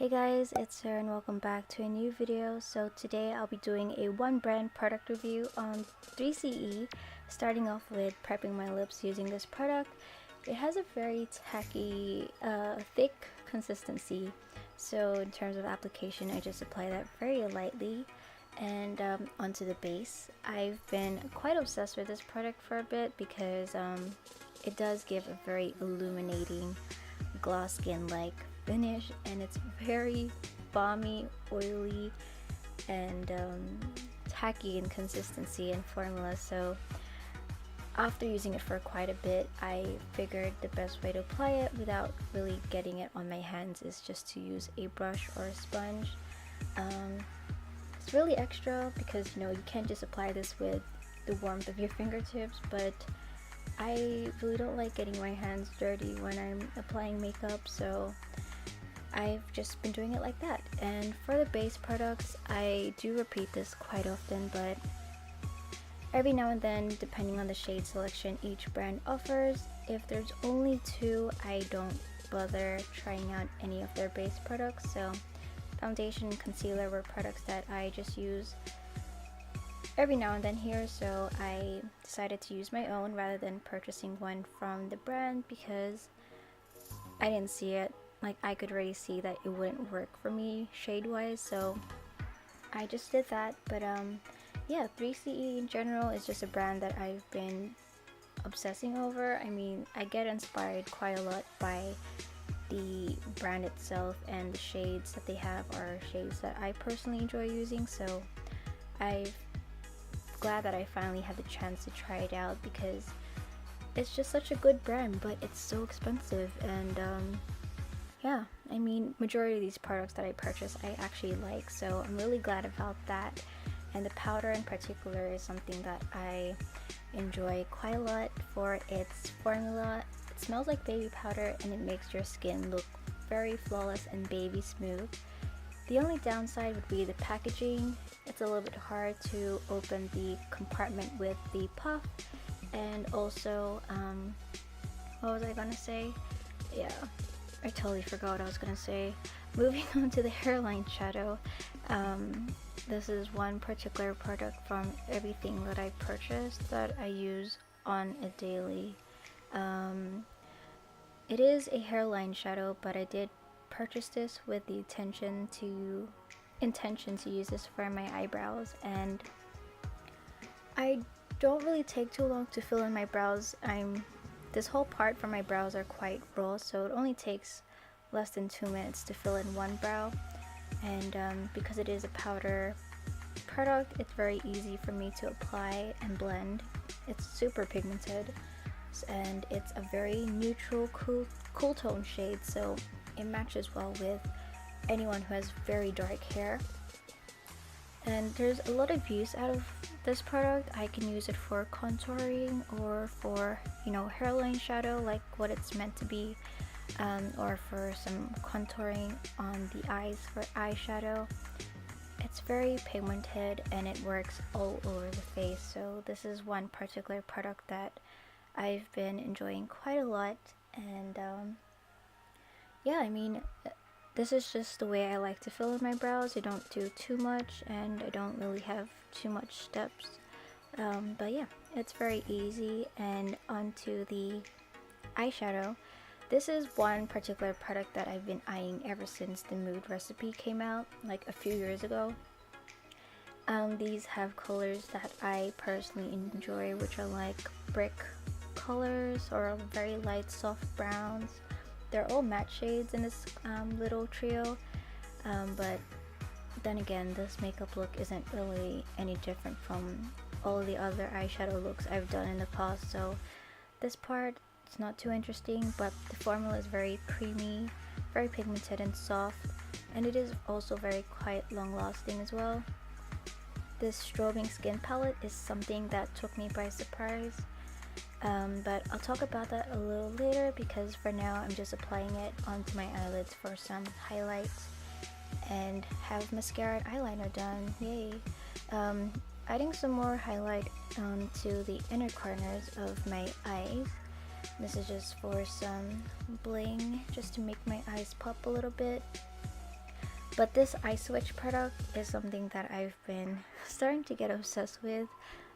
Hey guys, it's Sarah and welcome back to a new video. So today I'll be doing a one brand product review on 3CE, starting off with prepping my lips using this product. It has a very tacky, thick consistency, so in terms of application I just apply that very lightly and onto the base. I've been quite obsessed with this product for a bit because it does give a very illuminating gloss skin like finish, and it's very balmy, oily, and tacky in consistency and formula. So after using it for quite a bit, I figured the best way to apply it without really getting it on my hands is just to use a brush or a sponge. It's really extra because you can't just apply this with the warmth of your fingertips, but I really don't like getting my hands dirty when I'm applying makeup, so I've just been doing it like that. And for the base products, I do repeat this quite often, but every now and then, depending on the shade selection each brand offers, if there's only two, I don't bother trying out any of their base products. So foundation and concealer were products that I just use every now and then here, so I decided to use my own rather than purchasing one from the brand because I didn't see it. Like, I could already see that it wouldn't work for me shade wise, so I just did that. But yeah, 3CE in general is just a brand that I've been obsessing over. I mean, I get inspired quite a lot by the brand itself, and the shades that they have are shades that I personally enjoy using, so I'm glad that I finally had the chance to try it out because it's just such a good brand, but it's so expensive. And yeah, I mean, majority of these products that I purchase I actually like, so I'm really glad about that. And the powder in particular is something that I enjoy quite a lot for its formula. It smells like baby powder and it makes your skin look very flawless and baby smooth. The only downside would be the packaging. It's a little bit hard to open the compartment with the puff, and also what was I gonna say? Yeah, I totally forgot what I was gonna say. Moving on to the hairline shadow, this is one particular product from everything that I purchased that I use on a daily. It is a hairline shadow, but I did purchase this with the intention to use this for my eyebrows, and I don't really take too long to fill in my brows. This whole part for my brows are quite raw, so it only takes less than 2 minutes to fill in one brow. And because it is a powder product, it's very easy for me to apply and blend. It's super pigmented, and it's a very neutral, cool tone shade, so it matches well with anyone who has very dark hair. And there's a lot of use out of this product. I can use it for contouring or for hairline shadow like what it's meant to be, or for some contouring on the eyes for eyeshadow. It's very pigmented and it works all over the face, so this is one particular product that I've been enjoying quite a lot. And yeah, I mean, this is just the way I like to fill in my brows. I don't do too much and I don't really have too much steps, but yeah, it's very easy. And onto the eyeshadow, this is one particular product that I've been eyeing ever since the Mood recipe came out like a few years ago. These have colors that I personally enjoy, which are like brick colors or very light soft browns. They're all matte shades in this little trio, but then again, this makeup look isn't really any different from all the other eyeshadow looks I've done in the past, so this part, it's not too interesting, but the formula is very creamy, very pigmented and soft, and it is also very quite long lasting as well. This Strobing skin palette is something that took me by surprise. But I'll talk about that a little later because for now I'm just applying it onto my eyelids for some highlights and have mascara and eyeliner done. Yay! Adding some more highlight onto the inner corners of my eyes. This is just for some bling, just to make my eyes pop a little bit. But this eye switch product is something that I've been starting to get obsessed with.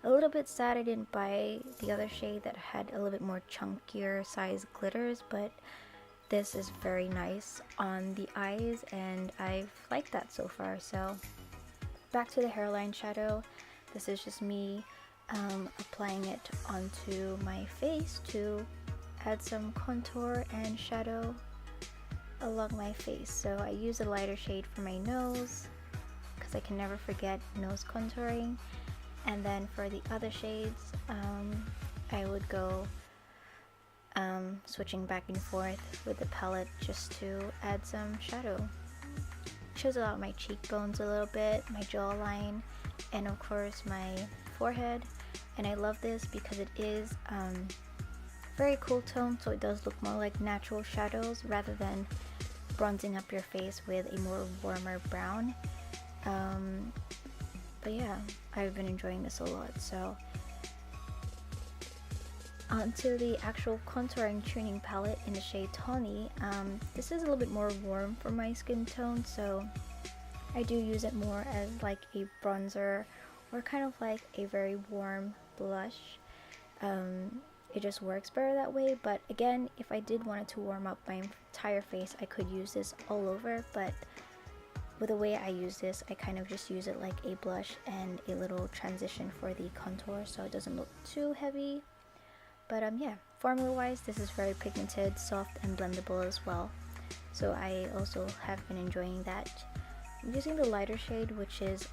A little bit sad I didn't buy the other shade that had a little bit more chunkier size glitters, but this is very nice on the eyes and I've liked that so far. So back to the hairline shadow. This is just me applying it onto my face to add some contour and shadow along my face. So I use a lighter shade for my nose because I can never forget nose contouring, and then for the other shades I would go switching back and forth with the palette just to add some shadow. Shows out my cheekbones a little bit, my jawline, and of course my forehead. And I love this because it is very cool tone, so it does look more like natural shadows rather than bronzing up your face with a more warmer brown. But yeah, I've been enjoying this a lot. So onto the actual contouring tuning palette in the shade Tawny. This is a little bit more warm for my skin tone, so I do use it more as like a bronzer or kind of like a very warm blush. It just works better that way, but again, if I did want it to warm up my entire face, I could use this all over, but with the way I use this, I kind of just use it like a blush and a little transition for the contour so it doesn't look too heavy. But yeah, formula wise, this is very pigmented, soft, and blendable as well, so I also have been enjoying that. I'm using the lighter shade, which is,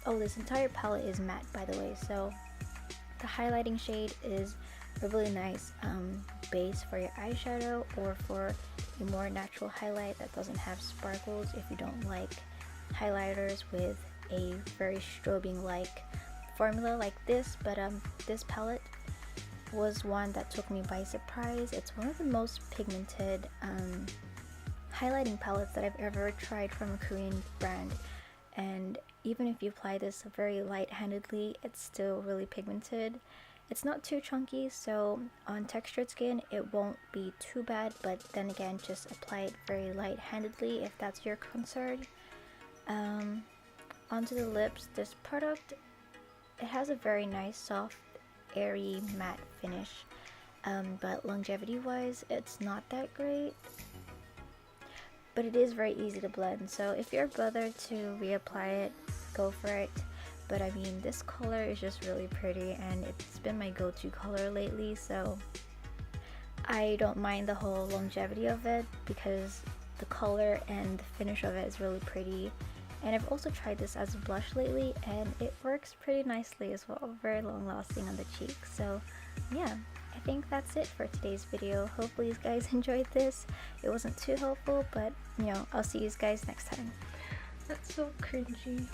oh, this entire palette is matte by the way, so the highlighting shade is a really nice base for your eyeshadow or for a more natural highlight that doesn't have sparkles if you don't like highlighters with a very strobing like formula like this. But this palette was one that took me by surprise. It's one of the most pigmented highlighting palettes that I've ever tried from a Korean brand, and even if you apply this very light-handedly, it's still really pigmented. It's not too chunky, so on textured skin it won't be too bad, but then again, just apply it very light-handedly if that's your concern. Onto the lips, this product, it has a very nice soft airy matte finish, but longevity wise it's not that great, but it is very easy to blend, so if you're bothered to reapply it, go for it. But I mean, this color is just really pretty and it's been my go-to color lately, so I don't mind the whole longevity of it because the color and the finish of it is really pretty. And I've also tried this as a blush lately and it works pretty nicely as well, very long lasting on the cheeks. So yeah, I think that's it for today's video. Hopefully you guys enjoyed this. It wasn't too helpful, but you know, I'll see you guys next time. That's so cringy.